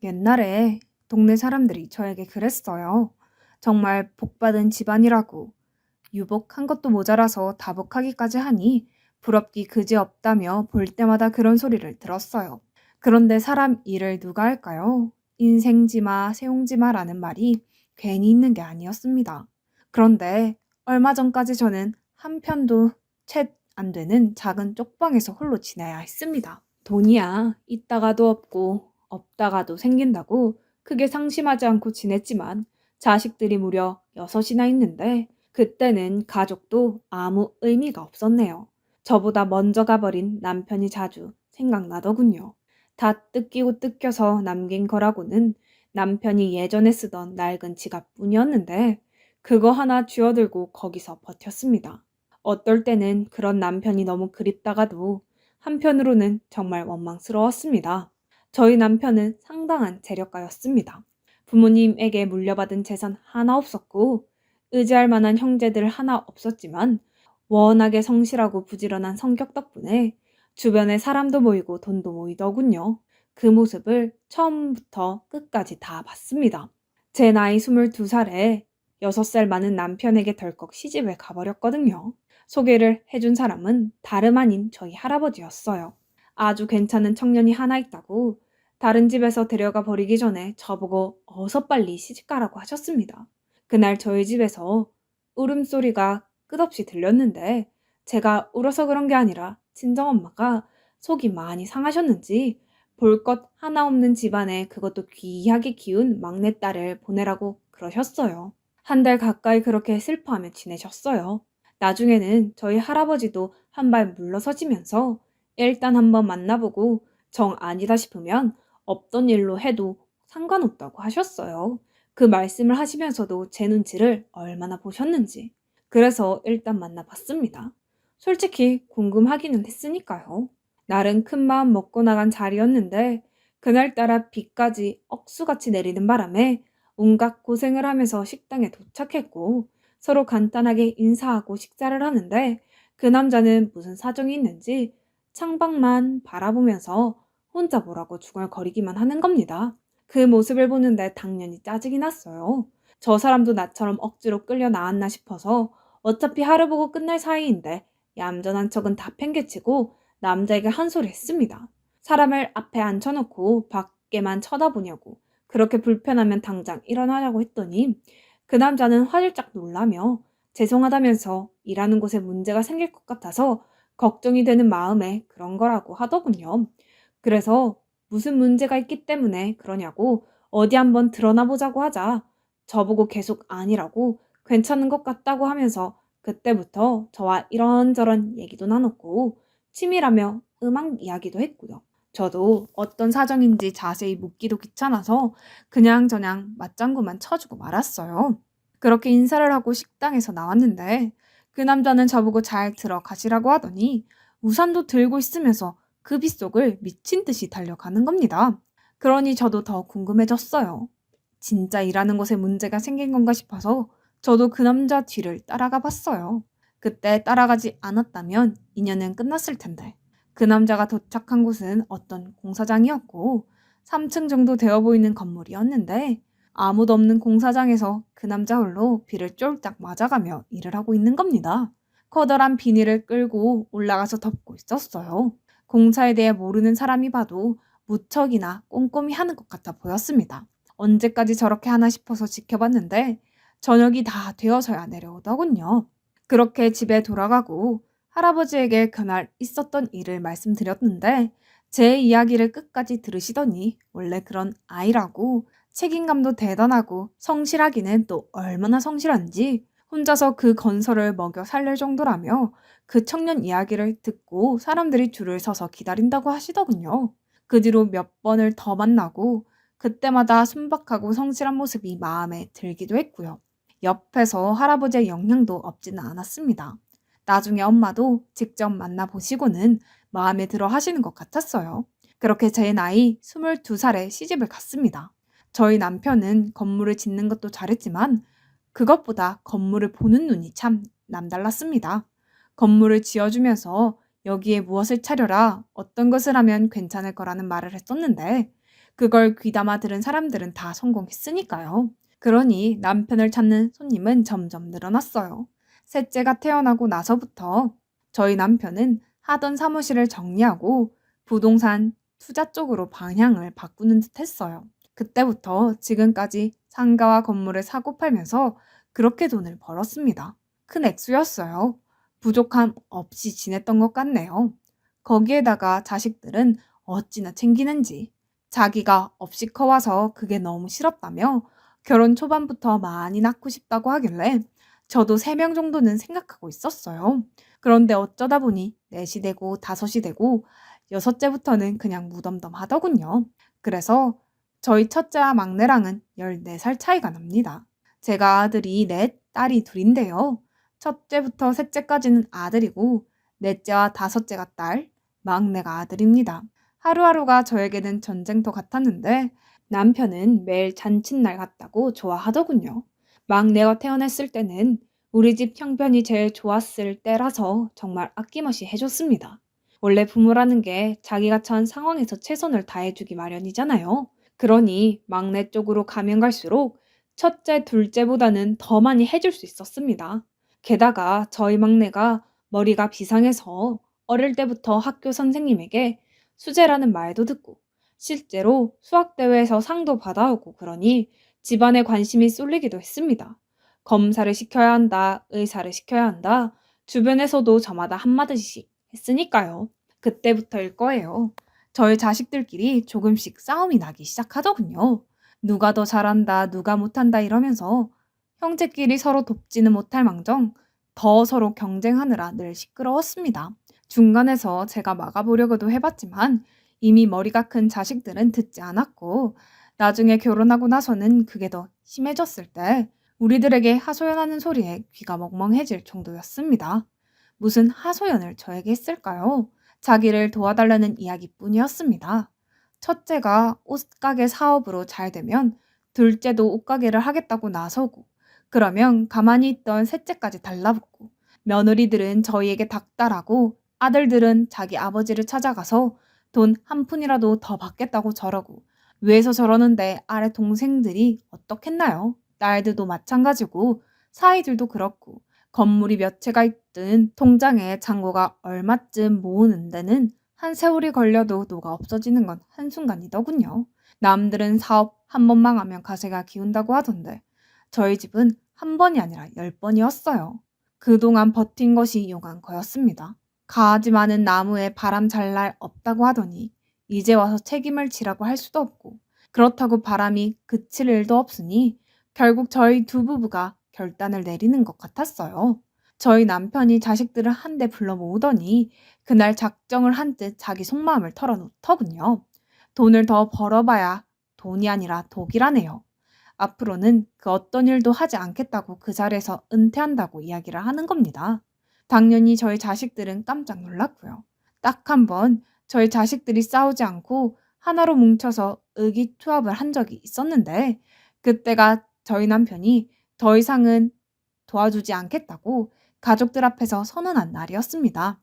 옛날에 동네 사람들이 저에게 그랬어요. 정말 복받은 집안이라고. 유복한 것도 모자라서 다복하기까지 하니 부럽기 그지없다며 볼 때마다 그런 소리를 들었어요. 그런데 사람 일을 누가 할까요? 인생지마, 세옹지마라는 말이 괜히 있는 게 아니었습니다. 그런데 얼마 전까지 저는 한 편도 채 안 되는 작은 쪽방에서 홀로 지내야 했습니다. 돈이야 있다가도 없고 없다가도 생긴다고 크게 상심하지 않고 지냈지만 자식들이 무려 6이나 있는데 그때는 가족도 아무 의미가 없었네요. 저보다 먼저 가버린 남편이 자주 생각나더군요. 다 뜯기고 뜯겨서 남긴 거라고는 남편이 예전에 쓰던 낡은 지갑뿐이었는데 그거 하나 쥐어들고 거기서 버텼습니다. 어떨 때는 그런 남편이 너무 그립다가도 한편으로는 정말 원망스러웠습니다. 저희 남편은 상당한 재력가였습니다. 부모님에게 물려받은 재산 하나 없었고 의지할 만한 형제들 하나 없었지만 워낙에 성실하고 부지런한 성격 덕분에 주변에 사람도 모이고 돈도 모이더군요. 그 모습을 처음부터 끝까지 다 봤습니다. 제 나이 22살에 6살 많은 남편에게 덜컥 시집을 가버렸거든요. 소개를 해준 사람은 다름 아닌 저희 할아버지였어요. 아주 괜찮은 청년이 하나 있다고 다른 집에서 데려가 버리기 전에 저보고 어서 빨리 시집가라고 하셨습니다. 그날 저희 집에서 울음소리가 끝없이 들렸는데 제가 울어서 그런 게 아니라 친정엄마가 속이 많이 상하셨는지 볼 것 하나 없는 집안에 그것도 귀하게 키운 막내딸을 보내라고 그러셨어요. 한 달 가까이 그렇게 슬퍼하며 지내셨어요. 나중에는 저희 할아버지도 한 발 물러서지면서 일단 한번 만나보고 정 아니다 싶으면 없던 일로 해도 상관없다고 하셨어요. 그 말씀을 하시면서도 제 눈치를 얼마나 보셨는지. 그래서 일단 만나봤습니다. 솔직히 궁금하기는 했으니까요. 날은 큰 마음 먹고 나간 자리였는데 그날따라 비까지 억수같이 내리는 바람에 온갖 고생을 하면서 식당에 도착했고 서로 간단하게 인사하고 식사를 하는데 그 남자는 무슨 사정이 있는지 창밖만 바라보면서 혼자 뭐라고 중얼거리기만 하는 겁니다. 그 모습을 보는데 당연히 짜증이 났어요. 저 사람도 나처럼 억지로 끌려 나왔나 싶어서 어차피 하루 보고 끝날 사이인데 얌전한 척은 다 팽개치고 남자에게 한 소리 했습니다. 사람을 앞에 앉혀놓고 밖에만 쳐다보냐고. 그렇게 불편하면 당장 일어나라고 했더니 그 남자는 화들짝 놀라며 죄송하다면서 일하는 곳에 문제가 생길 것 같아서 걱정이 되는 마음에 그런 거라고 하더군요. 그래서 무슨 문제가 있기 때문에 그러냐고 어디 한번 드러나 보자고 하자. 저보고 계속 아니라고 괜찮은 것 같다고 하면서 그때부터 저와 이런저런 얘기도 나눴고 치밀하며 음악 이야기도 했고요. 저도 어떤 사정인지 자세히 묻기도 귀찮아서 그냥저냥 맞장구만 쳐주고 말았어요. 그렇게 인사를 하고 식당에서 나왔는데 그 남자는 저보고 잘 들어가시라고 하더니 우산도 들고 있으면서 그 빗속을 미친 듯이 달려가는 겁니다. 그러니 저도 더 궁금해졌어요. 진짜 일하는 곳에 문제가 생긴 건가 싶어서 저도 그 남자 뒤를 따라가 봤어요. 그때 따라가지 않았다면 인연은 끝났을 텐데. 그 남자가 도착한 곳은 어떤 공사장이었고 3층 정도 되어 보이는 건물이었는데 아무도 없는 공사장에서 그 남자 홀로 비를 쫄딱 맞아가며 일을 하고 있는 겁니다. 커다란 비닐을 끌고 올라가서 덮고 있었어요. 공사에 대해 모르는 사람이 봐도 무척이나 꼼꼼히 하는 것 같아 보였습니다. 언제까지 저렇게 하나 싶어서 지켜봤는데 저녁이 다 되어서야 내려오더군요. 그렇게 집에 돌아가고 할아버지에게 그날 있었던 일을 말씀드렸는데 제 이야기를 끝까지 들으시더니 원래 그런 아이라고 책임감도 대단하고 성실하기는 또 얼마나 성실한지 혼자서 그 건설을 먹여 살릴 정도라며 그 청년 이야기를 듣고 사람들이 줄을 서서 기다린다고 하시더군요. 그 뒤로 몇 번을 더 만나고 그때마다 순박하고 성실한 모습이 마음에 들기도 했고요. 옆에서 할아버지의 영향도 없지는 않았습니다. 나중에 엄마도 직접 만나보시고는 마음에 들어 하시는 것 같았어요. 그렇게 제 나이 22살에 시집을 갔습니다. 저희 남편은 건물을 짓는 것도 잘했지만 그것보다 건물을 보는 눈이 참 남달랐습니다. 건물을 지어주면서 여기에 무엇을 차려라, 어떤 것을 하면 괜찮을 거라는 말을 했었는데 그걸 귀담아 들은 사람들은 다 성공했으니까요. 그러니 남편을 찾는 손님은 점점 늘어났어요. 셋째가 태어나고 나서부터 저희 남편은 하던 사무실을 정리하고 부동산 투자 쪽으로 방향을 바꾸는 듯 했어요. 그때부터 지금까지 상가와 건물을 사고 팔면서 그렇게 돈을 벌었습니다. 큰 액수였어요. 부족함 없이 지냈던 것 같네요. 거기에다가 자식들은 어찌나 챙기는지. 자기가 없이 커와서 그게 너무 싫었다며 결혼 초반부터 많이 낳고 싶다고 하길래 저도 3명 정도는 생각하고 있었어요. 그런데 어쩌다 보니 넷이 되고 다섯이 되고 여섯째부터는 그냥 무덤덤하더군요. 그래서 저희 첫째와 막내랑은 14살 차이가 납니다. 제가 아들이 넷, 딸이 둘인데요. 첫째부터 셋째까지는 아들이고 넷째와 다섯째가 딸, 막내가 아들입니다. 하루하루가 저에게는 전쟁터 같았는데 남편은 매일 잔칫날 같다고 좋아하더군요. 막내가 태어났을 때는 우리 집 형편이 제일 좋았을 때라서 정말 아낌없이 해줬습니다. 원래 부모라는 게 자기가 처한 상황에서 최선을 다해주기 마련이잖아요. 그러니 막내 쪽으로 가면 갈수록 첫째, 둘째보다는 더 많이 해줄 수 있었습니다. 게다가 저희 막내가 머리가 비상해서 어릴 때부터 학교 선생님에게 수재라는 말도 듣고 실제로 수학대회에서 상도 받아오고 그러니 집안에 관심이 쏠리기도 했습니다. 검사를 시켜야 한다, 의사를 시켜야 한다, 주변에서도 저마다 한마디씩 했으니까요. 그때부터일 거예요. 저희 자식들끼리 조금씩 싸움이 나기 시작하더군요. 누가 더 잘한다, 누가 못한다 이러면서 형제끼리 서로 돕지는 못할 망정 더 서로 경쟁하느라 늘 시끄러웠습니다. 중간에서 제가 막아보려고도 해봤지만 이미 머리가 큰 자식들은 듣지 않았고 나중에 결혼하고 나서는 그게 더 심해졌을 때 우리들에게 하소연하는 소리에 귀가 멍멍해질 정도였습니다. 무슨 하소연을 저에게 했을까요? 자기를 도와달라는 이야기뿐이었습니다. 첫째가 옷가게 사업으로 잘 되면 둘째도 옷가게를 하겠다고 나서고 그러면 가만히 있던 셋째까지 달라붙고 며느리들은 저희에게 닥달하고 아들들은 자기 아버지를 찾아가서 돈 한 푼이라도 더 받겠다고 저러고 위에서 저러는데 아래 동생들이 어떻겠나요? 딸들도 마찬가지고 사이들도 그렇고 건물이 몇 채가 있든 통장에 잔고가 얼마쯤 모으는 데는 한 세월이 걸려도 녹아 없어지는 건 한순간이더군요. 남들은 사업 한 번 망하면 가세가 기운다고 하던데 저희 집은 한 번이 아니라 10번이었어요. 그동안 버틴 것이 용한 거였습니다. 가지 많은 나무에 바람 잘 날 없다고 하더니 이제 와서 책임을 지라고 할 수도 없고 그렇다고 바람이 그칠 일도 없으니 결국 저희 두 부부가 결단을 내리는 것 같았어요. 저희 남편이 자식들을 한데 불러 모으더니 그날 작정을 한 듯 자기 속마음을 털어놓더군요. 돈을 더 벌어봐야 돈이 아니라 독이라네요. 앞으로는 그 어떤 일도 하지 않겠다고 그 자리에서 은퇴한다고 이야기를 하는 겁니다. 당연히 저희 자식들은 깜짝 놀랐고요. 딱 한 번 저희 자식들이 싸우지 않고 하나로 뭉쳐서 의기투합을 한 적이 있었는데 그때가 저희 남편이 더 이상은 도와주지 않겠다고 가족들 앞에서 선언한 날이었습니다.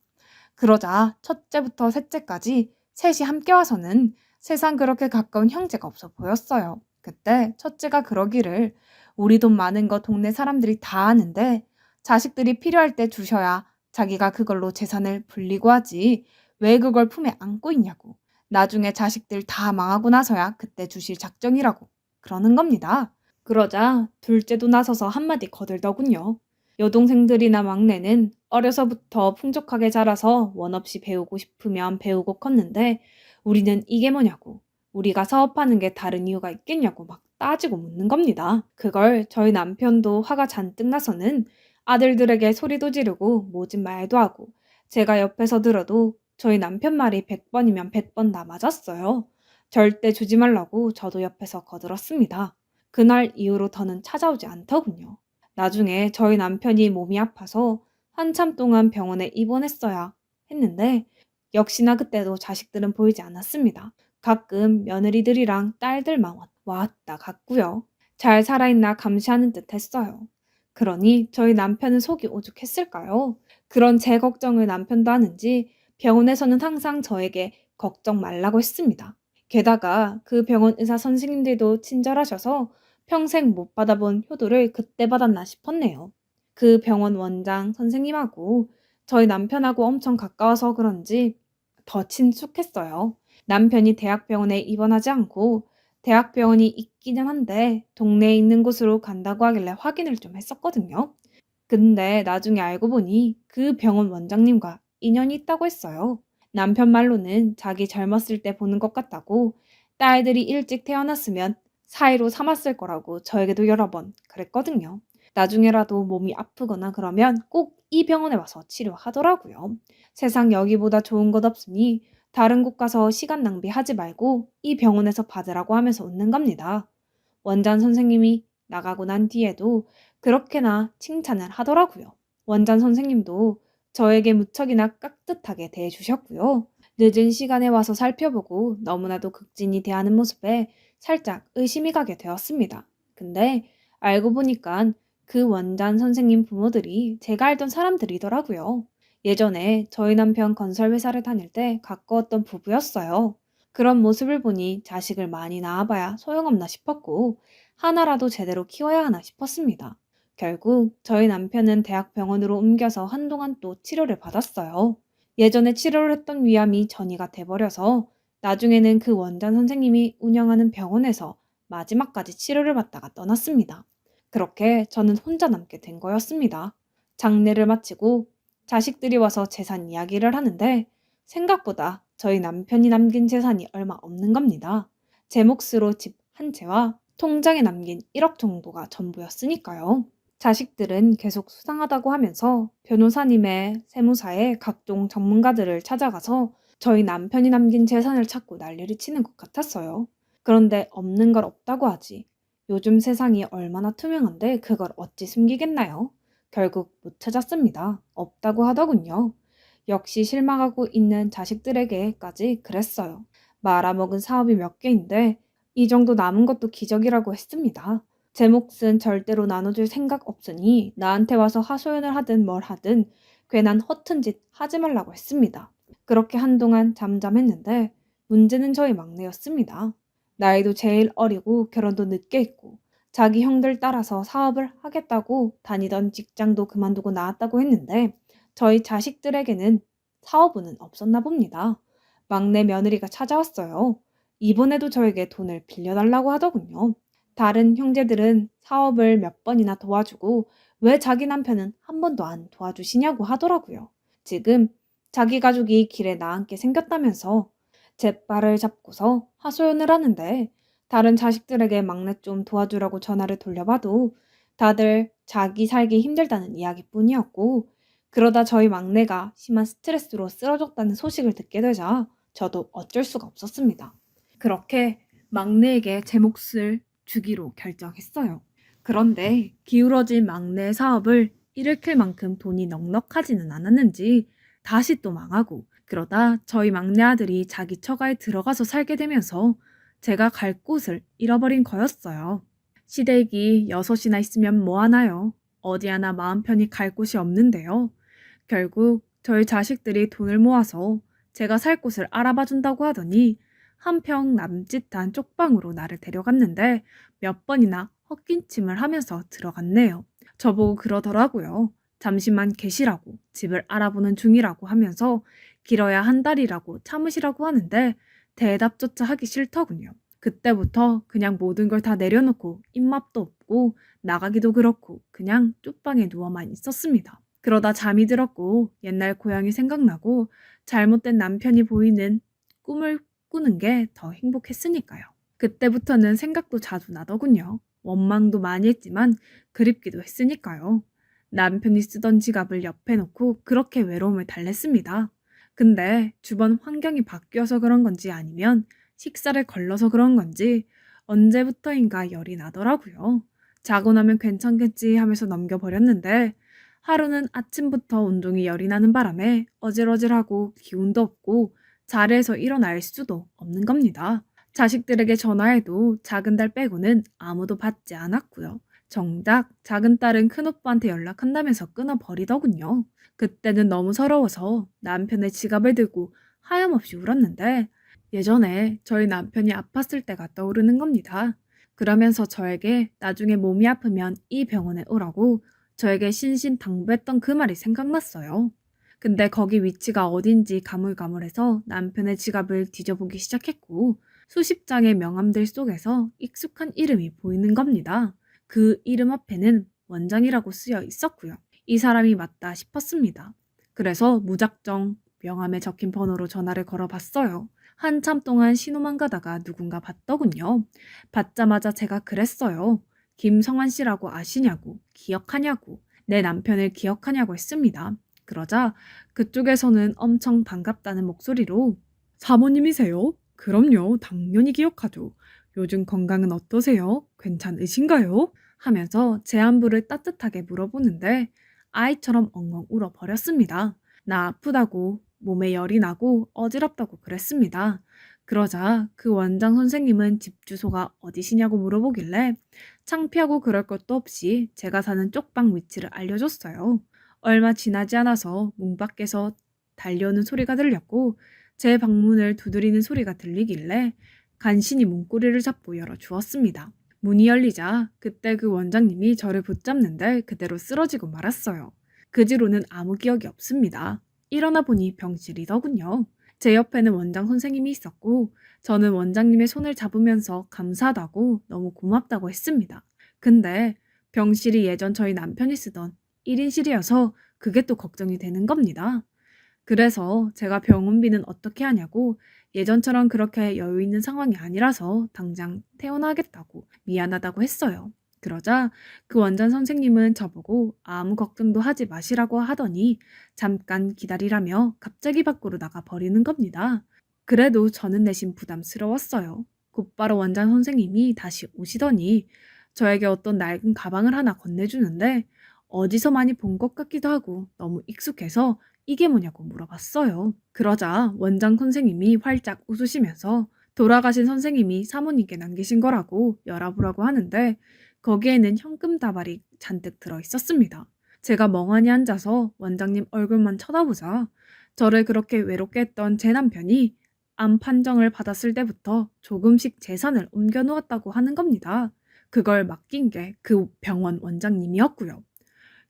그러자 첫째부터 셋째까지 셋이 함께 와서는 세상 그렇게 가까운 형제가 없어 보였어요. 그때 첫째가 그러기를 우리 돈 많은 거 동네 사람들이 다 아는데 자식들이 필요할 때 주셔야 자기가 그걸로 재산을 불리고 하지 왜 그걸 품에 안고 있냐고. 나중에 자식들 다 망하고 나서야 그때 주실 작정이라고 그러는 겁니다. 그러자 둘째도 나서서 한마디 거들더군요. 여동생들이나 막내는 어려서부터 풍족하게 자라서 원 없이 배우고 싶으면 배우고 컸는데 우리는 이게 뭐냐고 우리가 사업하는 게 다른 이유가 있겠냐고 막 따지고 묻는 겁니다. 그걸 저희 남편도 화가 잔뜩 나서는 아들들에게 소리도 지르고 모진 말도 하고 제가 옆에서 들어도 저희 남편 말이 100번이면 100번 다 맞았어요. 절대 주지 말라고 저도 옆에서 거들었습니다. 그날 이후로 더는 찾아오지 않더군요. 나중에 저희 남편이 몸이 아파서 한참 동안 병원에 입원했어야 했는데 역시나 그때도 자식들은 보이지 않았습니다. 가끔 며느리들이랑 딸들만 왔다 갔고요. 잘 살아있나 감시하는 듯 했어요. 그러니 저희 남편은 속이 오죽했을까요? 그런 제 걱정을 남편도 하는지 병원에서는 항상 저에게 걱정 말라고 했습니다. 게다가 그 병원 의사 선생님들도 친절하셔서 평생 못 받아본 효도를 그때 받았나 싶었네요. 그 병원 원장 선생님하고 저희 남편하고 엄청 가까워서 그런지 더 친숙했어요. 남편이 대학병원에 입원하지 않고 대학병원이 있기는 한데 동네에 있는 곳으로 간다고 하길래 확인을 좀 했었거든요. 근데 나중에 알고 보니 그 병원 원장님과 인연이 있다고 했어요. 남편 말로는 자기 젊었을 때 보는 것 같다고 딸들이 일찍 태어났으면 사이로 삼았을 거라고 저에게도 여러 번 그랬거든요. 나중에라도 몸이 아프거나 그러면 꼭 이 병원에 와서 치료하더라고요. 세상 여기보다 좋은 것 없으니 다른 곳 가서 시간 낭비하지 말고 이 병원에서 받으라고 하면서 웃는 겁니다. 원장 선생님이 나가고 난 뒤에도 그렇게나 칭찬을 하더라고요. 원장 선생님도 저에게 무척이나 깍듯하게 대해주셨고요. 늦은 시간에 와서 살펴보고 너무나도 극진히 대하는 모습에 살짝 의심이 가게 되었습니다. 근데 알고 보니까 그 원장 선생님 부모들이 제가 알던 사람들이더라고요. 예전에 저희 남편 건설회사를 다닐 때 가까웠던 부부였어요. 그런 모습을 보니 자식을 많이 낳아봐야 소용없나 싶었고 하나라도 제대로 키워야 하나 싶었습니다. 결국 저희 남편은 대학병원으로 옮겨서 한동안 또 치료를 받았어요. 예전에 치료를 했던 위암이 전이가 돼버려서 나중에는 그 원장 선생님이 운영하는 병원에서 마지막까지 치료를 받다가 떠났습니다. 그렇게 저는 혼자 남게 된 거였습니다. 장례를 마치고 자식들이 와서 재산 이야기를 하는데 생각보다 저희 남편이 남긴 재산이 얼마 없는 겁니다. 제 몫으로 집 한 채와 통장에 남긴 1억 정도가 전부였으니까요. 자식들은 계속 수상하다고 하면서 변호사님의 세무사의 각종 전문가들을 찾아가서 저희 남편이 남긴 재산을 찾고 난리를 치는 것 같았어요. 그런데 없는 걸 없다고 하지. 요즘 세상이 얼마나 투명한데 그걸 어찌 숨기겠나요? 결국 못 찾았습니다. 없다고 하더군요. 역시 실망하고 있는 자식들에게까지 그랬어요. 말아먹은 사업이 몇 개인데 이 정도 남은 것도 기적이라고 했습니다. 제 몫은 절대로 나눠줄 생각 없으니 나한테 와서 하소연을 하든 뭘 하든 괜한 허튼 짓 하지 말라고 했습니다. 그렇게 한동안 잠잠했는데 문제는 저희 막내였습니다. 나이도 제일 어리고 결혼도 늦게 했고 자기 형들 따라서 사업을 하겠다고 다니던 직장도 그만두고 나왔다고 했는데 저희 자식들에게는 사업운은 없었나 봅니다. 막내 며느리가 찾아왔어요. 이번에도 저에게 돈을 빌려달라고 하더군요. 다른 형제들은 사업을 몇 번이나 도와주고 왜 자기 남편은 한 번도 안 도와주시냐고 하더라고요. 지금 자기 가족이 길에 나앉게 생겼다면서 제 발을 잡고서 하소연을 하는데 다른 자식들에게 막내 좀 도와주라고 전화를 돌려봐도 다들 자기 살기 힘들다는 이야기뿐이었고 그러다 저희 막내가 심한 스트레스로 쓰러졌다는 소식을 듣게 되자 저도 어쩔 수가 없었습니다. 그렇게 막내에게 제 몫을 주기로 결정했어요. 그런데 기울어진 막내 사업을 일으킬 만큼 돈이 넉넉하지는 않았는지 다시 또 망하고 그러다 저희 막내 아들이 자기 처가에 들어가서 살게 되면서 제가 갈 곳을 잃어버린 거였어요. 시댁이 6이나 있으면 뭐하나요? 어디 하나 마음 편히 갈 곳이 없는데요. 결국 저희 자식들이 돈을 모아서 제가 살 곳을 알아봐 준다고 하더니 한평 남짓한 쪽방으로 나를 데려갔는데 몇 번이나 헛기침을 하면서 들어갔네요. 저보고 그러더라고요. 잠시만 계시라고 집을 알아보는 중이라고 하면서 길어야 한 달이라고 참으시라고 하는데 대답조차 하기 싫더군요. 그때부터 그냥 모든 걸 다 내려놓고 입맛도 없고 나가기도 그렇고 그냥 쪽방에 누워만 있었습니다. 그러다 잠이 들었고 옛날 고향이 생각나고 잘못된 남편이 보이는 꿈을 꾸는 게 더 행복했으니까요. 그때부터는 생각도 자주 나더군요. 원망도 많이 했지만 그립기도 했으니까요. 남편이 쓰던 지갑을 옆에 놓고 그렇게 외로움을 달랬습니다. 근데 주변 환경이 바뀌어서 그런 건지 아니면 식사를 걸러서 그런 건지 언제부터인가 열이 나더라고요. 자고 나면 괜찮겠지 하면서 넘겨버렸는데 하루는 아침부터 온종일 열이 나는 바람에 어질어질하고 기운도 없고 자리에서 일어날 수도 없는 겁니다. 자식들에게 전화해도 작은 딸 빼고는 아무도 받지 않았고요. 정작 작은 딸은 큰오빠한테 연락한다면서 끊어버리더군요. 그때는 너무 서러워서 남편의 지갑을 들고 하염없이 울었는데 예전에 저희 남편이 아팠을 때가 떠오르는 겁니다. 그러면서 저에게 나중에 몸이 아프면 이 병원에 오라고 저에게 신신당부했던 그 말이 생각났어요. 근데 거기 위치가 어딘지 가물가물해서 남편의 지갑을 뒤져보기 시작했고 수십 장의 명함들 속에서 익숙한 이름이 보이는 겁니다. 그 이름 앞에는 원장이라고 쓰여 있었고요. 이 사람이 맞다 싶었습니다. 그래서 무작정 명함에 적힌 번호로 전화를 걸어봤어요. 한참 동안 신호만 가다가 누군가 받더군요. 받자마자 제가 그랬어요. 김성환 씨라고 아시냐고, 기억하냐고, 내 남편을 기억하냐고 했습니다. 그러자 그쪽에서는 엄청 반갑다는 목소리로 사모님이세요? 그럼요, 당연히 기억하죠. 요즘 건강은 어떠세요? 괜찮으신가요? 하면서 제 안부를 따뜻하게 물어보는데 아이처럼 엉엉 울어버렸습니다. 나 아프다고, 몸에 열이 나고 어지럽다고 그랬습니다. 그러자 그 원장 선생님은 집 주소가 어디시냐고 물어보길래 창피하고 그럴 것도 없이 제가 사는 쪽방 위치를 알려줬어요. 얼마 지나지 않아서 문 밖에서 달려오는 소리가 들렸고 제 방문을 두드리는 소리가 들리길래 간신히 문고리를 잡고 열어주었습니다. 문이 열리자 그때 그 원장님이 저를 붙잡는데 그대로 쓰러지고 말았어요. 그 뒤로는 아무 기억이 없습니다. 일어나 보니 병실이더군요. 제 옆에는 원장 선생님이 있었고 저는 원장님의 손을 잡으면서 감사하다고 너무 고맙다고 했습니다. 근데 병실이 예전 저희 남편이 쓰던 1인실이어서 그게 또 걱정이 되는 겁니다. 그래서 제가 병원비는 어떻게 하냐고 예전처럼 그렇게 여유 있는 상황이 아니라서 당장 퇴원하겠다고 미안하다고 했어요. 그러자 그 원장 선생님은 저보고 아무 걱정도 하지 마시라고 하더니 잠깐 기다리라며 갑자기 밖으로 나가 버리는 겁니다. 그래도 저는 내심 부담스러웠어요. 곧바로 원장 선생님이 다시 오시더니 저에게 어떤 낡은 가방을 하나 건네주는데 어디서 많이 본 것 같기도 하고 너무 익숙해서 이게 뭐냐고 물어봤어요. 그러자 원장 선생님이 활짝 웃으시면서 돌아가신 선생님이 사모님께 남기신 거라고 열어보라고 하는데 거기에는 현금 다발이 잔뜩 들어 있었습니다. 제가 멍하니 앉아서 원장님 얼굴만 쳐다보자 저를 그렇게 외롭게 했던 제 남편이 암 판정을 받았을 때부터 조금씩 재산을 옮겨 놓았다고 하는 겁니다. 그걸 맡긴 게 그 병원 원장님이었고요.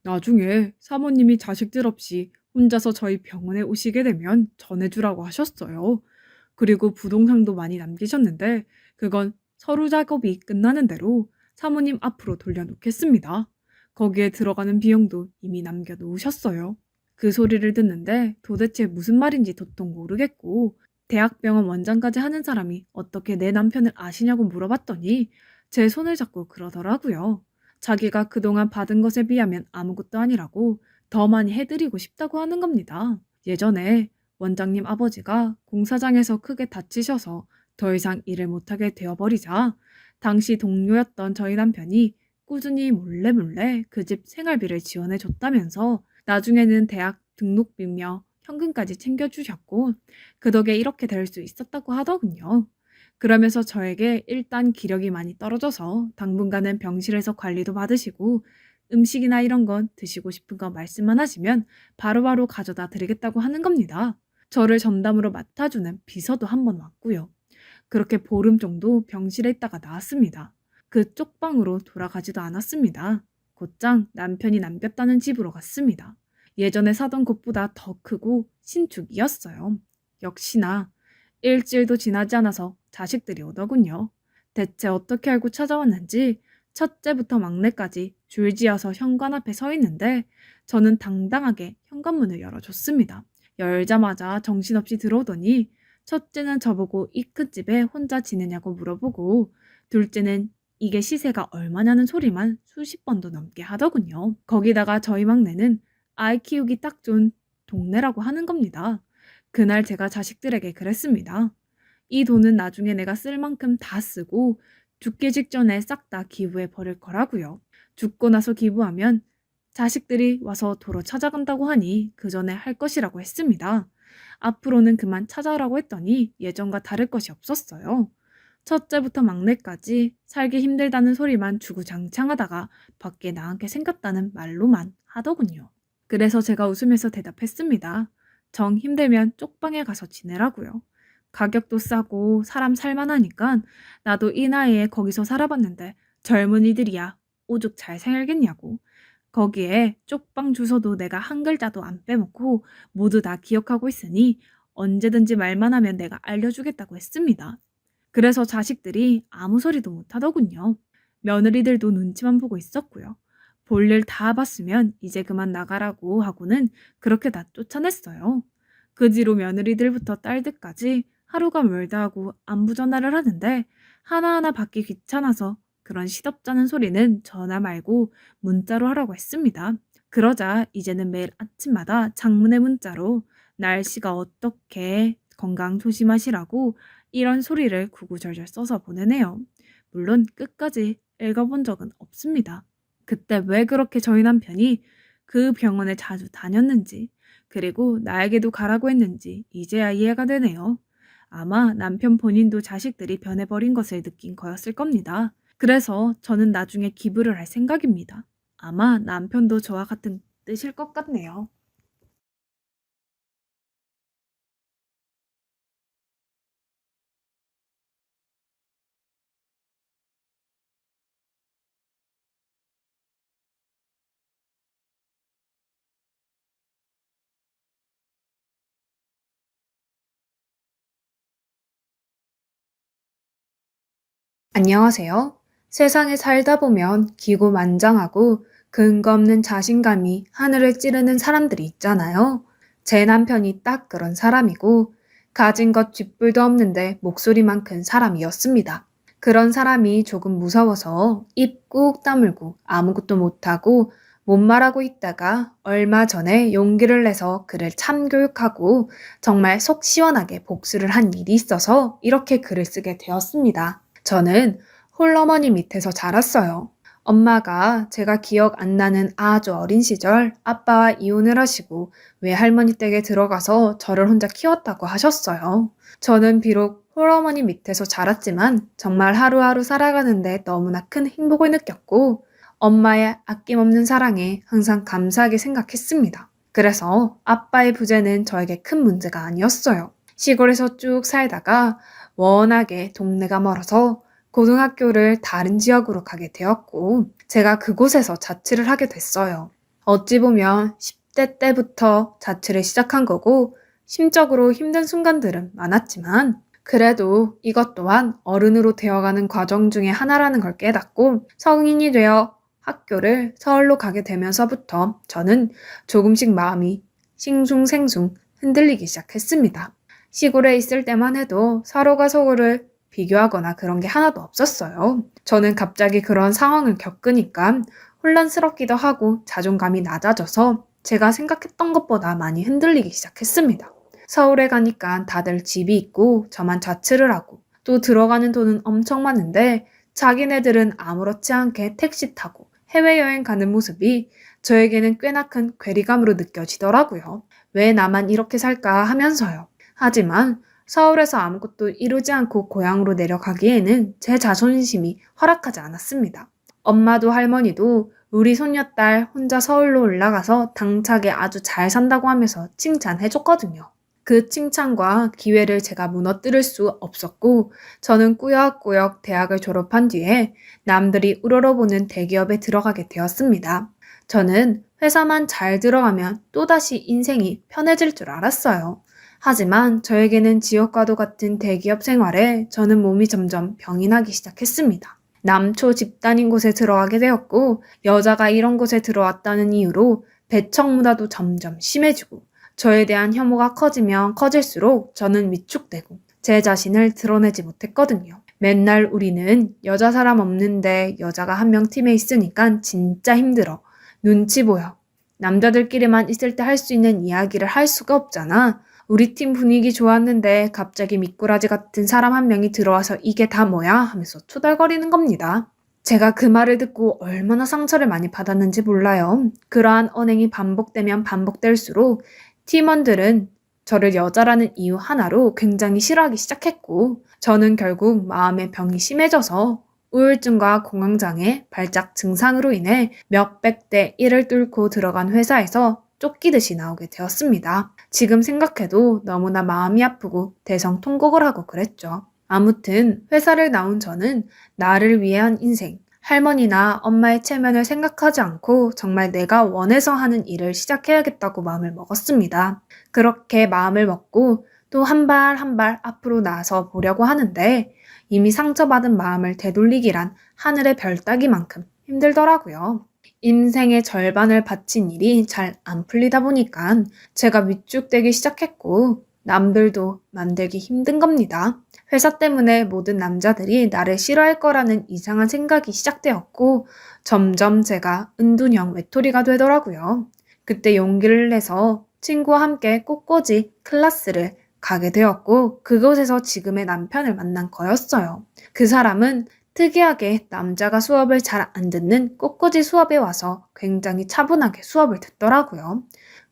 나중에 사모님이 자식들 없이 혼자서 저희 병원에 오시게 되면 전해주라고 하셨어요. 그리고 부동산도 많이 남기셨는데 그건 서류 작업이 끝나는 대로 사모님 앞으로 돌려놓겠습니다. 거기에 들어가는 비용도 이미 남겨놓으셨어요. 그 소리를 듣는데 도대체 무슨 말인지 도통 모르겠고 대학병원 원장까지 하는 사람이 어떻게 내 남편을 아시냐고 물어봤더니 제 손을 잡고 그러더라고요. 자기가 그동안 받은 것에 비하면 아무것도 아니라고 더 많이 해드리고 싶다고 하는 겁니다. 예전에 원장님 아버지가 공사장에서 크게 다치셔서 더 이상 일을 못하게 되어버리자 당시 동료였던 저희 남편이 꾸준히 몰래 그 집 생활비를 지원해 줬다면서 나중에는 대학 등록비며 현금까지 챙겨주셨고 그 덕에 이렇게 될 수 있었다고 하더군요. 그러면서 저에게 일단 기력이 많이 떨어져서 당분간은 병실에서 관리도 받으시고 음식이나 이런 건 드시고 싶은 거 말씀만 하시면 바로바로 가져다 드리겠다고 하는 겁니다. 저를 전담으로 맡아주는 비서도 한 번 왔고요. 그렇게 보름 정도 병실에 있다가 나왔습니다. 그 쪽방으로 돌아가지도 않았습니다. 곧장 남편이 남겼다는 집으로 갔습니다. 예전에 사던 곳보다 더 크고 신축이었어요. 역시나 일주일도 지나지 않아서 자식들이 오더군요. 대체 어떻게 알고 찾아왔는지 첫째부터 막내까지 줄지어서 현관 앞에 서 있는데 저는 당당하게 현관문을 열어줬습니다. 열자마자 정신없이 들어오더니 첫째는 저보고 이 큰 집에 혼자 지내냐고 물어보고 둘째는 이게 시세가 얼마냐는 소리만 수십 번도 넘게 하더군요. 거기다가 저희 막내는 아이 키우기 딱 좋은 동네라고 하는 겁니다. 그날 제가 자식들에게 그랬습니다. 이 돈은 나중에 내가 쓸 만큼 다 쓰고 죽기 직전에 싹 다 기부해 버릴 거라고요. 죽고 나서 기부하면 자식들이 와서 도로 찾아간다고 하니 그 전에 할 것이라고 했습니다. 앞으로는 그만 찾아오라고 했더니 예전과 다를 것이 없었어요. 첫째부터 막내까지 살기 힘들다는 소리만 주구장창하다가 밖에 나앉게 생겼다는 말로만 하더군요. 그래서 제가 웃으면서 대답했습니다. 정 힘들면 쪽방에 가서 지내라고요. 가격도 싸고 사람 살만하니까 나도 이 나이에 거기서 살아봤는데 젊은이들이야 오죽 잘 살겠냐고. 거기에 쪽방 주소도 내가 한 글자도 안 빼먹고 모두 다 기억하고 있으니 언제든지 말만 하면 내가 알려주겠다고 했습니다. 그래서 자식들이 아무 소리도 못 하더군요. 며느리들도 눈치만 보고 있었고요. 볼일 다 봤으면 이제 그만 나가라고 하고는 그렇게 다 쫓아냈어요. 그 뒤로 며느리들부터 딸들까지 하루가 멀다 하고 안부 전화를 하는데 하나하나 받기 귀찮아서 그런 시덥잖은 소리는 전화 말고 문자로 하라고 했습니다. 그러자 이제는 매일 아침마다 장문의 문자로 날씨가 어떻게 건강 조심하시라고 이런 소리를 구구절절 써서 보내네요. 물론 끝까지 읽어본 적은 없습니다. 그때 왜 그렇게 저희 남편이 그 병원에 자주 다녔는지, 그리고 나에게도 가라고 했는지 이제야 이해가 되네요. 아마 남편 본인도 자식들이 변해버린 것을 느낀 거였을 겁니다. 그래서 저는 나중에 기부를 할 생각입니다. 아마 남편도 저와 같은 뜻일 것 같네요. 안녕하세요. 세상에 살다 보면 기고만장하고 근거 없는 자신감이 하늘을 찌르는 사람들이 있잖아요. 제 남편이 딱 그런 사람이고 가진 것 쥐뿔도 없는데 목소리만 큰 사람이었습니다. 그런 사람이 조금 무서워서 입 꾹 다물고 아무것도 못하고 못 말하고 있다가 얼마 전에 용기를 내서 그를 참교육하고 정말 속 시원하게 복수를 한 일이 있어서 이렇게 글을 쓰게 되었습니다. 저는 홀어머니 밑에서 자랐어요. 엄마가 제가 기억 안 나는 아주 어린 시절 아빠와 이혼을 하시고 외할머니 댁에 들어가서 저를 혼자 키웠다고 하셨어요. 저는 비록 홀어머니 밑에서 자랐지만 정말 하루하루 살아가는데 너무나 큰 행복을 느꼈고 엄마의 아낌없는 사랑에 항상 감사하게 생각했습니다. 그래서 아빠의 부재는 저에게 큰 문제가 아니었어요. 시골에서 쭉 살다가 워낙에 동네가 멀어서 고등학교를 다른 지역으로 가게 되었고 제가 그곳에서 자취를 하게 됐어요. 어찌 보면 10대 때부터 자취를 시작한 거고 심적으로 힘든 순간들은 많았지만 그래도 이것 또한 어른으로 되어가는 과정 중에 하나라는 걸 깨닫고 성인이 되어 학교를 서울로 가게 되면서부터 저는 조금씩 마음이 싱숭생숭 흔들리기 시작했습니다. 시골에 있을 때만 해도 서로가 서로를 비교하거나 그런 게 하나도 없었어요. 저는 갑자기 그런 상황을 겪으니까 혼란스럽기도 하고 자존감이 낮아져서 제가 생각했던 것보다 많이 흔들리기 시작했습니다. 서울에 가니까 다들 집이 있고 저만 자취를 하고 또 들어가는 돈은 엄청 많은데 자기네들은 아무렇지 않게 택시 타고 해외여행 가는 모습이 저에게는 꽤나 큰 괴리감으로 느껴지더라고요. 왜 나만 이렇게 살까 하면서요. 하지만 서울에서 아무것도 이루지 않고 고향으로 내려가기에는 제 자존심이 허락하지 않았습니다. 엄마도 할머니도 우리 손녀딸 혼자 서울로 올라가서 당차게 아주 잘 산다고 하면서 칭찬해줬거든요. 그 칭찬과 기회를 제가 무너뜨릴 수 없었고 저는 꾸역꾸역 대학을 졸업한 뒤에 남들이 우러러보는 대기업에 들어가게 되었습니다. 저는 회사만 잘 들어가면 또다시 인생이 편해질 줄 알았어요. 하지만 저에게는 지옥과도 같은 대기업 생활에 저는 몸이 점점 병이 나기 시작했습니다. 남초 집단인 곳에 들어가게 되었고 여자가 이런 곳에 들어왔다는 이유로 배척 문화도 점점 심해지고 저에 대한 혐오가 커지면 커질수록 저는 위축되고 제 자신을 드러내지 못했거든요. 맨날 우리는 여자 사람 없는데 여자가 한 명 팀에 있으니까 진짜 힘들어. 눈치 보여. 남자들끼리만 있을 때 할 수 있는 이야기를 할 수가 없잖아. 우리 팀 분위기 좋았는데 갑자기 미꾸라지 같은 사람 한 명이 들어와서 이게 다 뭐야? 하면서 투덜거리는 겁니다. 제가 그 말을 듣고 얼마나 상처를 많이 받았는지 몰라요. 그러한 언행이 반복되면 반복될수록 팀원들은 저를 여자라는 이유 하나로 굉장히 싫어하기 시작했고 저는 결국 마음의 병이 심해져서 우울증과 공황장애, 발작 증상으로 인해 몇백 대 1을 뚫고 들어간 회사에서 쫓기듯이 나오게 되었습니다. 지금 생각해도 너무나 마음이 아프고 대성통곡을 하고 그랬죠. 아무튼 회사를 나온 저는 나를 위한 인생, 할머니나 엄마의 체면을 생각하지 않고 정말 내가 원해서 하는 일을 시작해야겠다고 마음을 먹었습니다. 그렇게 마음을 먹고 또 한 발 한 발 앞으로 나서 보려고 하는데 이미 상처받은 마음을 되돌리기란 하늘의 별 따기만큼 힘들더라고요. 인생의 절반을 바친 일이 잘 안 풀리다 보니까 제가 위축되기 시작했고 남들도 만들기 힘든 겁니다. 회사 때문에 모든 남자들이 나를 싫어할 거라는 이상한 생각이 시작되었고 점점 제가 은둔형 외톨이가 되더라고요. 그때 용기를 내서 친구와 함께 꽃꽂이 클래스를 가게 되었고 그곳에서 지금의 남편을 만난 거였어요. 그 사람은 특이하게 남자가 수업을 잘 안 듣는 꽃꽂이 수업에 와서 굉장히 차분하게 수업을 듣더라고요.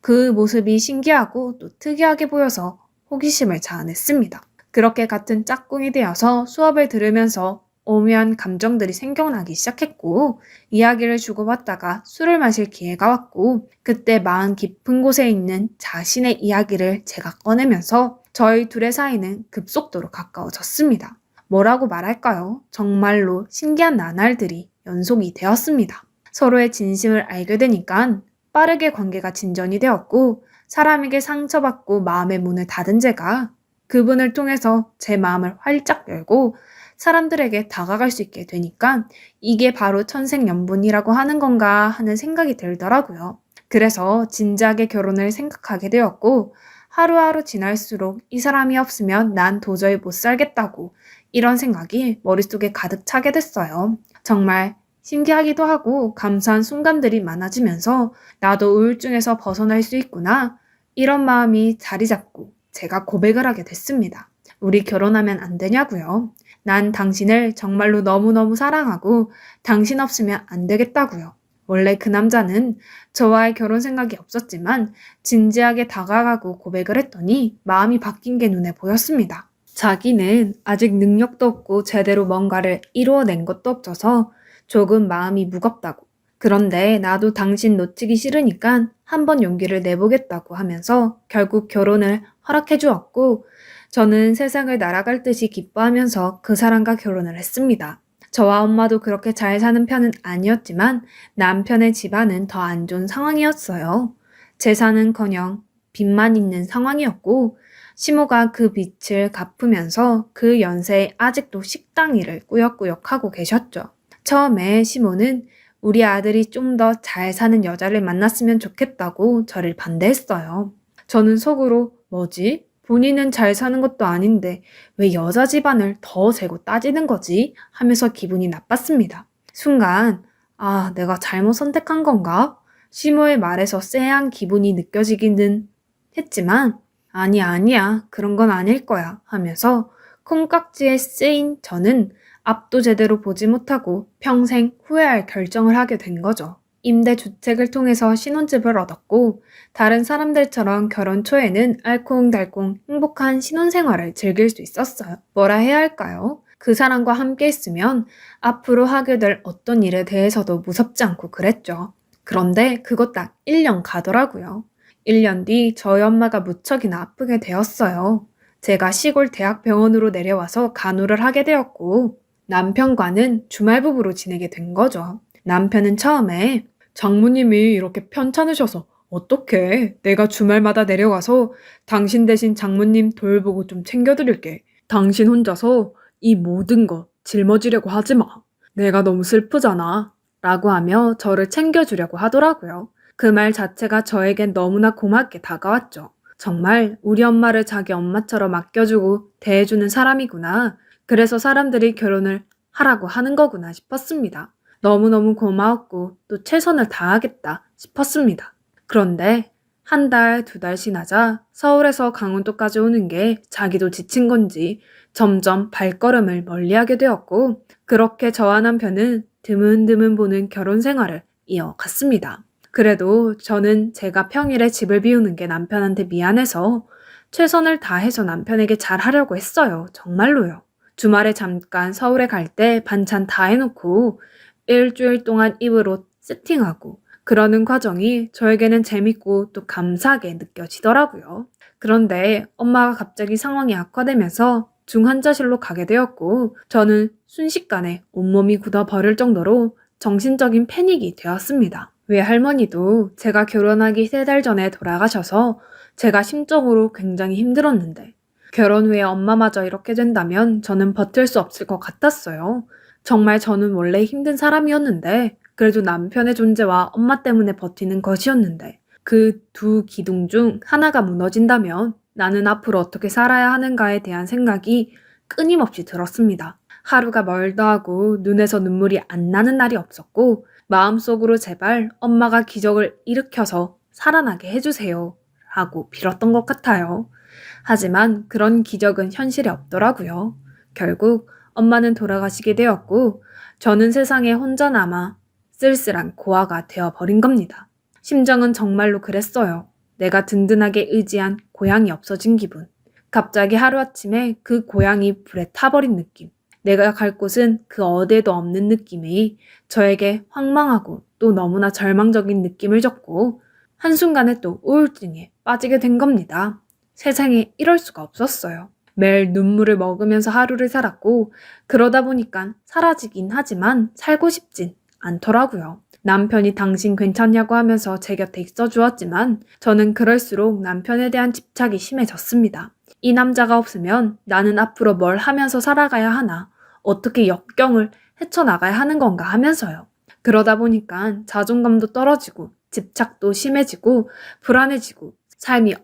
그 모습이 신기하고 또 특이하게 보여서 호기심을 자아냈습니다. 그렇게 같은 짝꿍이 되어서 수업을 들으면서 오묘한 감정들이 생겨나기 시작했고 이야기를 주고받다가 술을 마실 기회가 왔고 그때 마음 깊은 곳에 있는 자신의 이야기를 제가 꺼내면서 저희 둘의 사이는 급속도로 가까워졌습니다. 뭐라고 말할까요? 정말로 신기한 나날들이 연속이 되었습니다. 서로의 진심을 알게 되니까 빠르게 관계가 진전이 되었고 사람에게 상처받고 마음의 문을 닫은 제가 그분을 통해서 제 마음을 활짝 열고 사람들에게 다가갈 수 있게 되니까 이게 바로 천생연분이라고 하는 건가 하는 생각이 들더라고요. 그래서 진지하게 결혼을 생각하게 되었고 하루하루 지날수록 이 사람이 없으면 난 도저히 못 살겠다고 이런 생각이 머릿속에 가득 차게 됐어요. 정말 신기하기도 하고 감사한 순간들이 많아지면서 나도 우울증에서 벗어날 수 있구나 이런 마음이 자리 잡고 제가 고백을 하게 됐습니다. 우리 결혼하면 안 되냐고요. 난 당신을 정말로 너무너무 사랑하고 당신 없으면 안 되겠다고요. 원래 그 남자는 저와의 결혼 생각이 없었지만 진지하게 다가가고 고백을 했더니 마음이 바뀐 게 눈에 보였습니다. 자기는 아직 능력도 없고 제대로 뭔가를 이루어낸 것도 없어서 조금 마음이 무겁다고. 그런데 나도 당신 놓치기 싫으니까 한번 용기를 내보겠다고 하면서 결국 결혼을 허락해 주었고 저는 세상을 날아갈 듯이 기뻐하면서 그 사람과 결혼을 했습니다. 저와 엄마도 그렇게 잘 사는 편은 아니었지만 남편의 집안은 더 안 좋은 상황이었어요. 재산은커녕 빚만 있는 상황이었고 시모가 그 빚을 갚으면서 그 연세에 아직도 식당 일을 꾸역꾸역 하고 계셨죠. 처음에 시모는 우리 아들이 좀 더 잘 사는 여자를 만났으면 좋겠다고 저를 반대했어요. 저는 속으로 뭐지? 본인은 잘 사는 것도 아닌데 왜 여자 집안을 더 재고 따지는 거지? 하면서 기분이 나빴습니다. 순간 내가 잘못 선택한 건가? 시모의 말에서 쎄한 기분이 느껴지기는 했지만 아니야 그런 건 아닐 거야 하면서 콩깍지에 쓰인 저는 앞도 제대로 보지 못하고 평생 후회할 결정을 하게 된 거죠. 임대주택을 통해서 신혼집을 얻었고 다른 사람들처럼 결혼 초에는 알콩달콩 행복한 신혼생활을 즐길 수 있었어요. 뭐라 해야 할까요? 그 사람과 함께 있으면 앞으로 하게 될 어떤 일에 대해서도 무섭지 않고 그랬죠. 그런데 그것 딱 1년 가더라고요. 1년 뒤 저희 엄마가 무척이나 아프게 되었어요. 제가 시골 대학병원으로 내려와서 간호를 하게 되었고 남편과는 주말부부로 지내게 된 거죠. 남편은 처음에 장모님이 이렇게 편찮으셔서 어떡해. 내가 주말마다 내려가서 당신 대신 장모님 돌보고 좀 챙겨드릴게. 당신 혼자서 이 모든 거 짊어지려고 하지 마. 내가 너무 슬프잖아. 라고 하며 저를 챙겨주려고 하더라고요. 그 말 자체가 저에겐 너무나 고맙게 다가왔죠. 정말 우리 엄마를 자기 엄마처럼 아껴주고 대해주는 사람이구나. 그래서 사람들이 결혼을 하라고 하는 거구나 싶었습니다. 너무너무 고마웠고 또 최선을 다하겠다 싶었습니다. 그런데 한 달, 2달 지나자 서울에서 강원도까지 오는 게 자기도 지친 건지 점점 발걸음을 멀리하게 되었고 그렇게 저와 남편은 드문드문 보는 결혼 생활을 이어갔습니다. 그래도 저는 제가 평일에 집을 비우는 게 남편한테 미안해서 최선을 다해서 남편에게 잘하려고 했어요. 정말로요. 주말에 잠깐 서울에 갈 때 반찬 다 해놓고 일주일 동안 입을 옷 세팅하고 그러는 과정이 저에게는 재밌고 또 감사하게 느껴지더라고요. 그런데 엄마가 갑자기 상황이 악화되면서 중환자실로 가게 되었고 저는 순식간에 온몸이 굳어버릴 정도로 정신적인 패닉이 되었습니다. 외할머니도 제가 결혼하기 3달 전에 돌아가셔서 제가 심적으로 굉장히 힘들었는데 결혼 후에 엄마마저 이렇게 된다면 저는 버틸 수 없을 것 같았어요. 정말 저는 원래 힘든 사람이었는데 그래도 남편의 존재와 엄마 때문에 버티는 것이었는데 그 두 기둥 중 하나가 무너진다면 나는 앞으로 어떻게 살아야 하는가에 대한 생각이 끊임없이 들었습니다. 하루가 멀다 하고 눈에서 눈물이 안 나는 날이 없었고 마음속으로 제발 엄마가 기적을 일으켜서 살아나게 해주세요 하고 빌었던 것 같아요. 하지만 그런 기적은 현실에 없더라고요. 결국 엄마는 돌아가시게 되었고 저는 세상에 혼자 남아 쓸쓸한 고아가 되어버린 겁니다. 심정은 정말로 그랬어요. 내가 든든하게 의지한 고향이 없어진 기분. 갑자기 하루아침에 그 고향이 불에 타버린 느낌. 내가 갈 곳은 그 어디에도 없는 느낌이 저에게 황망하고 또 너무나 절망적인 느낌을 줬고 한순간에 또 우울증에 빠지게 된 겁니다. 세상에 이럴 수가 없었어요. 매일 눈물을 먹으면서 하루를 살았고 그러다 보니까 사라지긴 하지만 살고 싶진 않더라고요. 남편이 당신 괜찮냐고 하면서 제 곁에 있어 주었지만 저는 그럴수록 남편에 대한 집착이 심해졌습니다. 이 남자가 없으면 나는 앞으로 뭘 하면서 살아가야 하나, 어떻게 역경을 헤쳐나가야 하는 건가 하면서요. 그러다 보니까 자존감도 떨어지고 집착도 심해지고 불안해지고 삶이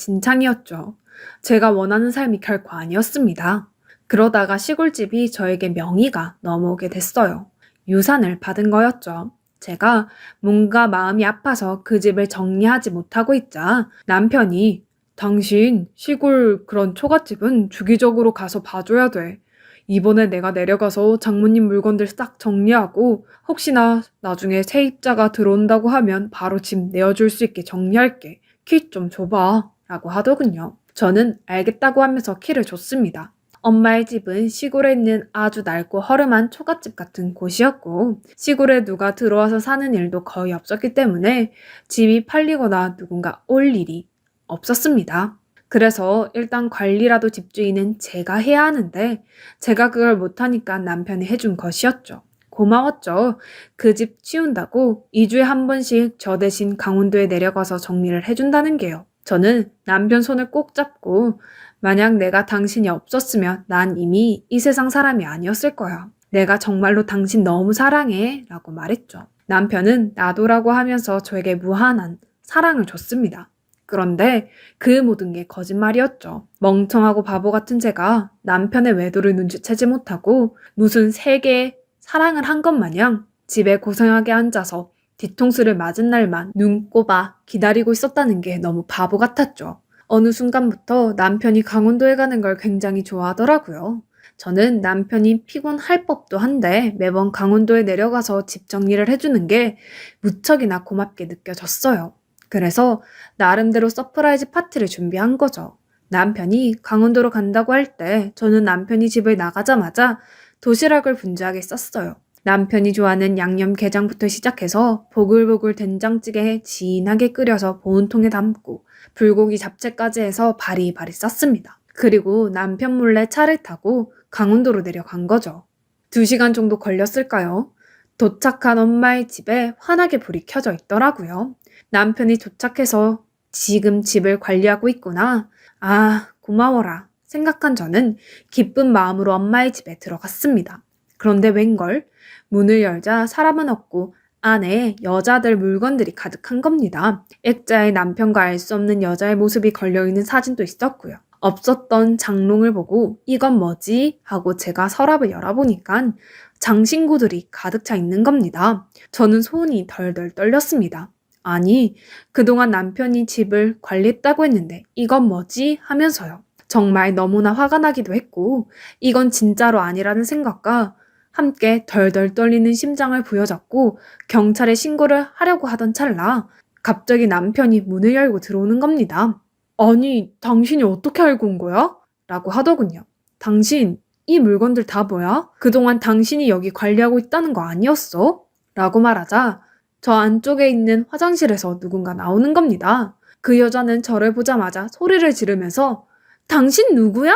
엉망진창이었죠. 제가 원하는 삶이 결코 아니었습니다. 그러다가 시골집이 저에게 명의가 넘어오게 됐어요. 유산을 받은 거였죠. 제가 뭔가 마음이 아파서 그 집을 정리하지 못하고 있자 남편이 당신 시골 그런 초가집은 주기적으로 가서 봐줘야 돼. 이번에 내가 내려가서 장모님 물건들 싹 정리하고 혹시나 나중에 세입자가 들어온다고 하면 바로 집 내어줄 수 있게 정리할게. 키 좀 줘봐 라고 하더군요. 저는 알겠다고 하면서 키를 줬습니다. 엄마의 집은 시골에 있는 아주 낡고 허름한 초가집 같은 곳이었고 시골에 누가 들어와서 사는 일도 거의 없었기 때문에 집이 팔리거나 누군가 올 일이 없었습니다. 그래서 일단 관리라도 집주인은 제가 해야 하는데 제가 그걸 못하니까 남편이 해준 것이었죠. 고마웠죠. 그 집 치운다고 2주에 한 번씩 저 대신 강원도에 내려가서 정리를 해준다는 게요. 저는 남편 손을 꼭 잡고 만약 내가 당신이 없었으면 난 이미 이 세상 사람이 아니었을 거야. 내가 정말로 당신 너무 사랑해 라고 말했죠. 남편은 나도라고 하면서 저에게 무한한 사랑을 줬습니다. 그런데 그 모든 게 거짓말이었죠. 멍청하고 바보 같은 제가 남편의 외도를 눈치채지 못하고 무슨 세계의 사랑을 한 것 마냥 집에 고생하게 앉아서 뒤통수를 맞은 날만 눈 꼽아 기다리고 있었다는 게 너무 바보 같았죠. 어느 순간부터 남편이 강원도에 가는 걸 굉장히 좋아하더라고요. 저는 남편이 피곤할 법도 한데 매번 강원도에 내려가서 집 정리를 해주는 게 무척이나 고맙게 느껴졌어요. 그래서 나름대로 서프라이즈 파티를 준비한 거죠. 남편이 강원도로 간다고 할 때 저는 남편이 집을 나가자마자 도시락을 분주하게 쌌어요. 남편이 좋아하는 양념게장부터 시작해서 보글보글 된장찌개에 진하게 끓여서 보온통에 담고 불고기 잡채까지 해서 바리바리 쌌습니다. 그리고 남편 몰래 차를 타고 강원도로 내려간 거죠. 2시간 정도 걸렸을까요? 도착한 엄마의 집에 환하게 불이 켜져 있더라고요. 남편이 도착해서 지금 집을 관리하고 있구나. 아, 고마워라. 생각한 저는 기쁜 마음으로 엄마의 집에 들어갔습니다. 그런데 웬걸? 문을 열자 사람은 없고 안에 여자들 물건들이 가득한 겁니다. 액자에 남편과 알 수 없는 여자의 모습이 걸려있는 사진도 있었고요. 없었던 장롱을 보고 이건 뭐지? 하고 제가 서랍을 열어보니까 장신구들이 가득 차 있는 겁니다. 저는 손이 덜덜 떨렸습니다. 아니, 그동안 남편이 집을 관리했다고 했는데 이건 뭐지? 하면서요. 정말 너무나 화가 나기도 했고 이건 진짜로 아니라는 생각과 함께 덜덜 떨리는 심장을 부여잡고 경찰에 신고를 하려고 하던 찰나 갑자기 남편이 문을 열고 들어오는 겁니다. 아니, 당신이 어떻게 알고 온 거야? 라고 하더군요. 당신, 이 물건들 다 뭐야? 그동안 당신이 여기 관리하고 있다는 거 아니었어? 라고 말하자 저 안쪽에 있는 화장실에서 누군가 나오는 겁니다. 그 여자는 저를 보자마자 소리를 지르면서 당신 누구야?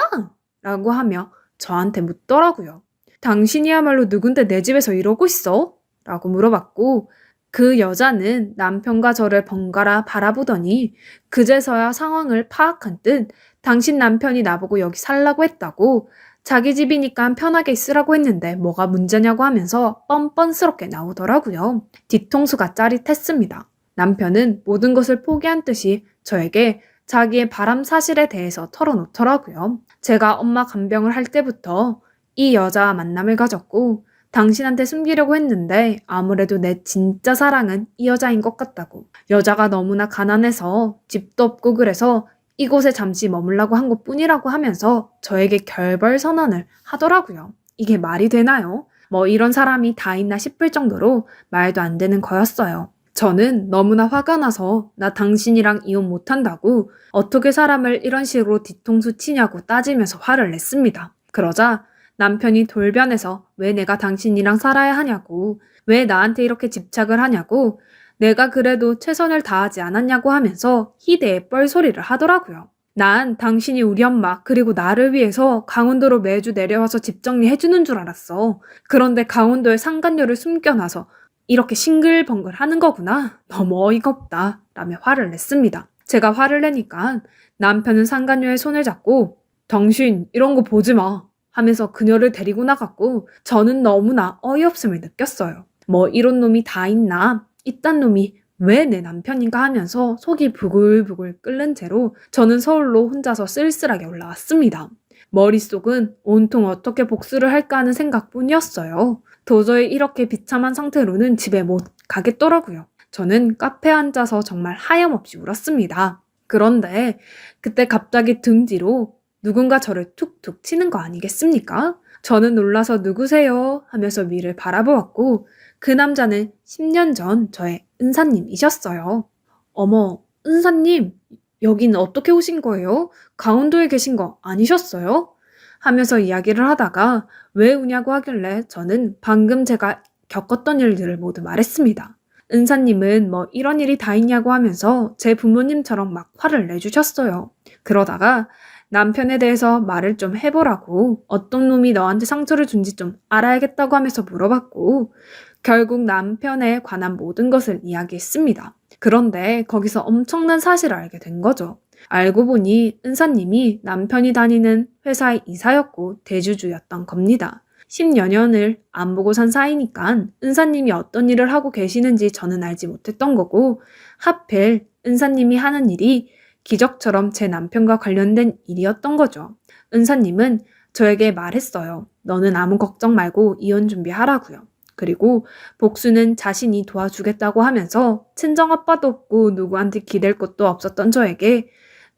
라고 하며 저한테 묻더라고요. 당신이야말로 누군데 내 집에서 이러고 있어? 라고 물어봤고 그 여자는 남편과 저를 번갈아 바라보더니 그제서야 상황을 파악한 듯 당신 남편이 나보고 여기 살라고 했다고 자기 집이니까 편하게 있으라고 했는데 뭐가 문제냐고 하면서 뻔뻔스럽게 나오더라고요. 뒤통수가 짜릿했습니다. 남편은 모든 것을 포기한 듯이 저에게 자기의 바람 사실에 대해서 털어놓더라고요. 제가 엄마 간병을 할 때부터 이 여자와 만남을 가졌고 당신한테 숨기려고 했는데 아무래도 내 진짜 사랑은 이 여자인 것 같다고. 여자가 너무나 가난해서 집도 없고 그래서 이곳에 잠시 머물라고 한 것뿐이라고 하면서 저에게 결별 선언을 하더라고요. 이게 말이 되나요? 뭐 이런 사람이 다 있나 싶을 정도로 말도 안 되는 거였어요. 저는 너무나 화가 나서 나 당신이랑 이혼 못한다고 어떻게 사람을 이런 식으로 뒤통수 치냐고 따지면서 화를 냈습니다. 그러자 남편이 돌변해서 왜 내가 당신이랑 살아야 하냐고, 왜 나한테 이렇게 집착을 하냐고, 내가 그래도 최선을 다하지 않았냐고 하면서 희대의 뻘소리를 하더라고요. 난 당신이 우리 엄마 그리고 나를 위해서 강원도로 매주 내려와서 집 정리해주는 줄 알았어. 그런데 강원도에 상간녀를 숨겨놔서 이렇게 싱글벙글 하는 거구나. 너무 어이가 없다. 라며 화를 냈습니다. 제가 화를 내니까 남편은 상간녀의 손을 잡고 당신 이런 거 보지 마 하면서 그녀를 데리고 나갔고 저는 너무나 어이없음을 느꼈어요. 뭐 이런 놈이 다 있나? 이딴 놈이 왜 내 남편인가 하면서 속이 부글부글 끓는 채로 저는 서울로 혼자서 쓸쓸하게 올라왔습니다. 머릿속은 온통 어떻게 복수를 할까 하는 생각뿐이었어요. 도저히 이렇게 비참한 상태로는 집에 못 가겠더라고요. 저는 카페에 앉아서 정말 하염없이 울었습니다. 그런데 그때 갑자기 등 뒤로 누군가 저를 툭툭 치는 거 아니겠습니까? 저는 놀라서 누구세요? 하면서 위를 바라보았고 그 남자는 10년 전 저의 은사님이셨어요. 어머, 은사님, 여긴 어떻게 오신 거예요? 강원도에 계신 거 아니셨어요? 하면서 이야기를 하다가 왜 우냐고 하길래 저는 방금 제가 겪었던 일들을 모두 말했습니다. 은사님은 뭐 이런 일이 다 있냐고 하면서 제 부모님처럼 막 화를 내주셨어요. 그러다가 남편에 대해서 말을 좀 해보라고 어떤 놈이 너한테 상처를 준지 좀 알아야겠다고 하면서 물어봤고 결국 남편에 관한 모든 것을 이야기했습니다. 그런데 거기서 엄청난 사실을 알게 된 거죠. 알고 보니 은사님이 남편이 다니는 회사의 이사였고 대주주였던 겁니다. 10여 년을 안 보고 산 사이니까 은사님이 어떤 일을 하고 계시는지 저는 알지 못했던 거고 하필 은사님이 하는 일이 기적처럼 제 남편과 관련된 일이었던 거죠. 은사님은 저에게 말했어요. 너는 아무 걱정 말고 이혼 준비하라고요. 그리고 복수는 자신이 도와주겠다고 하면서 친정아빠도 없고 누구한테 기댈 것도 없었던 저에게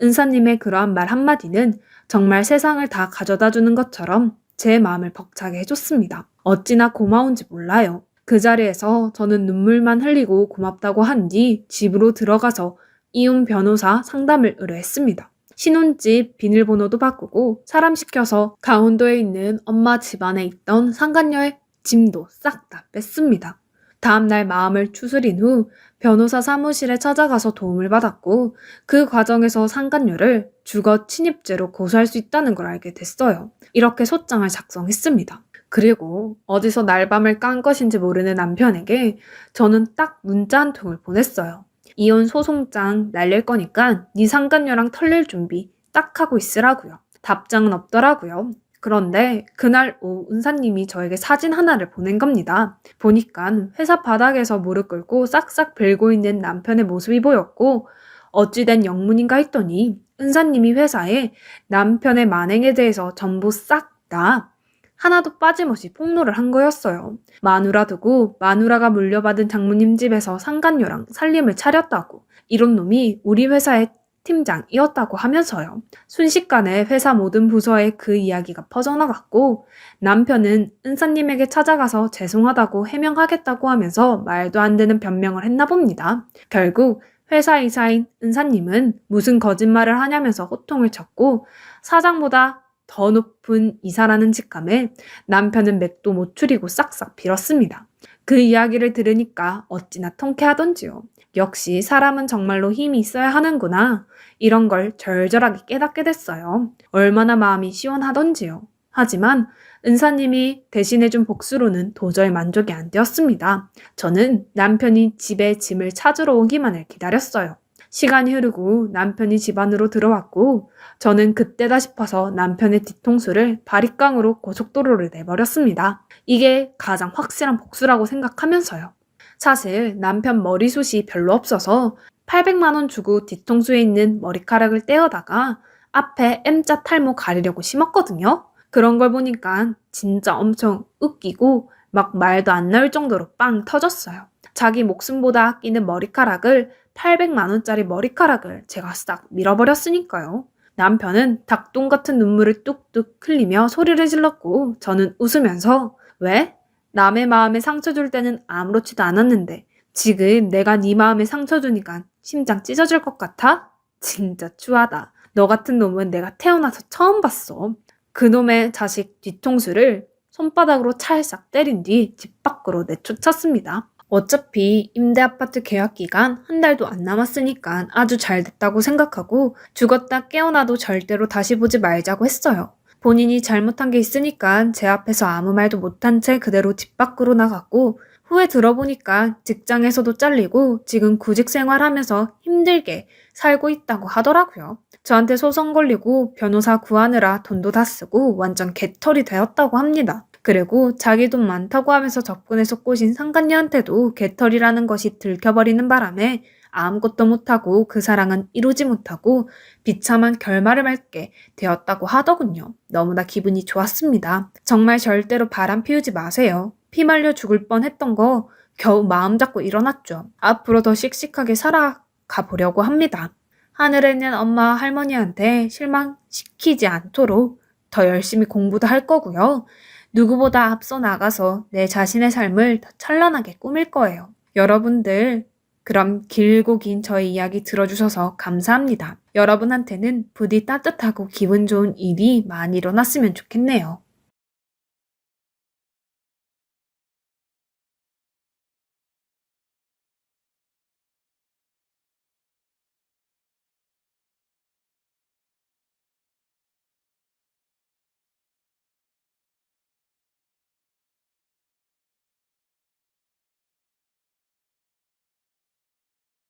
은사님의 그러한 말 한마디는 정말 세상을 다 가져다 주는 것처럼 제 마음을 벅차게 해줬습니다. 어찌나 고마운지 몰라요. 그 자리에서 저는 눈물만 흘리고 고맙다고 한 뒤 집으로 들어가서 이혼 변호사 상담을 의뢰했습니다. 신혼집 비밀번호도 바꾸고 사람 시켜서 강원도에 있는 엄마 집안에 있던 상간녀의 짐도 싹 다 뺐습니다. 다음날 마음을 추스린 후 변호사 사무실에 찾아가서 도움을 받았고 그 과정에서 상간녀를 주거 침입죄로 고소할 수 있다는 걸 알게 됐어요. 이렇게 소장을 작성했습니다. 그리고 어디서 날밤을 깐 것인지 모르는 남편에게 저는 딱 문자 한 통을 보냈어요. 이혼 소송장 날릴 거니까 네 상간녀랑 털릴 준비 딱 하고 있으라고요. 답장은 없더라고요. 그런데 그날 오후 은사님이 저에게 사진 하나를 보낸 겁니다. 보니까 회사 바닥에서 무릎 꿇고 싹싹 빌고 있는 남편의 모습이 보였고 어찌된 영문인가 했더니 은사님이 회사에 남편의 만행에 대해서 전부 싹 다 하나도 빠짐없이 폭로를 한 거였어요. 마누라 두고 마누라가 물려받은 장모님 집에서 상간녀랑 살림을 차렸다고 이런 놈이 우리 회사의 팀장이었다고 하면서요. 순식간에 회사 모든 부서에 그 이야기가 퍼져나갔고 남편은 은사님에게 찾아가서 죄송하다고 해명하겠다고 하면서 말도 안 되는 변명을 했나 봅니다. 결국 회사 이사인 은사님은 무슨 거짓말을 하냐면서 호통을 쳤고 사장보다 더 높은 이사라는 직감에 남편은 맥도 못 추리고 싹싹 빌었습니다. 그 이야기를 들으니까 어찌나 통쾌하던지요. 역시 사람은 정말로 힘이 있어야 하는구나. 이런 걸 절절하게 깨닫게 됐어요. 얼마나 마음이 시원하던지요. 하지만 은사님이 대신해준 복수로는 도저히 만족이 안 되었습니다. 저는 남편이 집에 짐을 찾으러 오기만을 기다렸어요. 시간이 흐르고 남편이 집 안으로 들어왔고 저는 그때다 싶어서 남편의 뒤통수를 바릿깡으로 고속도로를 내버렸습니다. 이게 가장 확실한 복수라고 생각하면서요. 사실 남편 머리숱이 별로 없어서 800만 원 주고 뒤통수에 있는 머리카락을 떼어다가 앞에 M자 탈모 가리려고 심었거든요. 그런 걸 보니까 진짜 엄청 웃기고 막 말도 안 나올 정도로 빵 터졌어요. 자기 목숨보다 아끼는 머리카락을 800만 원짜리 머리카락을 제가 싹 밀어버렸으니까요. 남편은 닭똥 같은 눈물을 뚝뚝 흘리며 소리를 질렀고 저는 웃으면서 왜? 남의 마음에 상처 줄 때는 아무렇지도 않았는데 지금 내가 네 마음에 상처 주니까 심장 찢어질 것 같아? 진짜 추하다. 너 같은 놈은 내가 태어나서 처음 봤어. 그놈의 자식 뒤통수를 손바닥으로 찰싹 때린 뒤 집 밖으로 내쫓았습니다. 어차피 임대아파트 계약 기간 한 달도 안 남았으니까 아주 잘 됐다고 생각하고 죽었다 깨어나도 절대로 다시 보지 말자고 했어요. 본인이 잘못한 게 있으니까 제 앞에서 아무 말도 못한 채 그대로 집 밖으로 나갔고 후에 들어보니까 직장에서도 잘리고 지금 구직 생활하면서 힘들게 살고 있다고 하더라고요. 저한테 소송 걸리고 변호사 구하느라 돈도 다 쓰고 완전 개털이 되었다고 합니다. 그리고 자기 돈 많다고 하면서 접근해서 꼬신 상간녀한테도 개털이라는 것이 들켜버리는 바람에 아무것도 못하고 그 사랑은 이루지 못하고 비참한 결말을 맺게 되었다고 하더군요. 너무나 기분이 좋았습니다. 정말 절대로 바람 피우지 마세요. 피 말려 죽을 뻔했던 거 겨우 마음 잡고 일어났죠. 앞으로 더 씩씩하게 살아가 보려고 합니다. 하늘에 있는 엄마 할머니한테 실망시키지 않도록 더 열심히 공부도 할 거고요. 누구보다 앞서 나가서 내 자신의 삶을 더 찬란하게 꾸밀 거예요. 여러분들 그럼 길고 긴 저의 이야기 들어주셔서 감사합니다. 여러분한테는 부디 따뜻하고 기분 좋은 일이 많이 일어났으면 좋겠네요.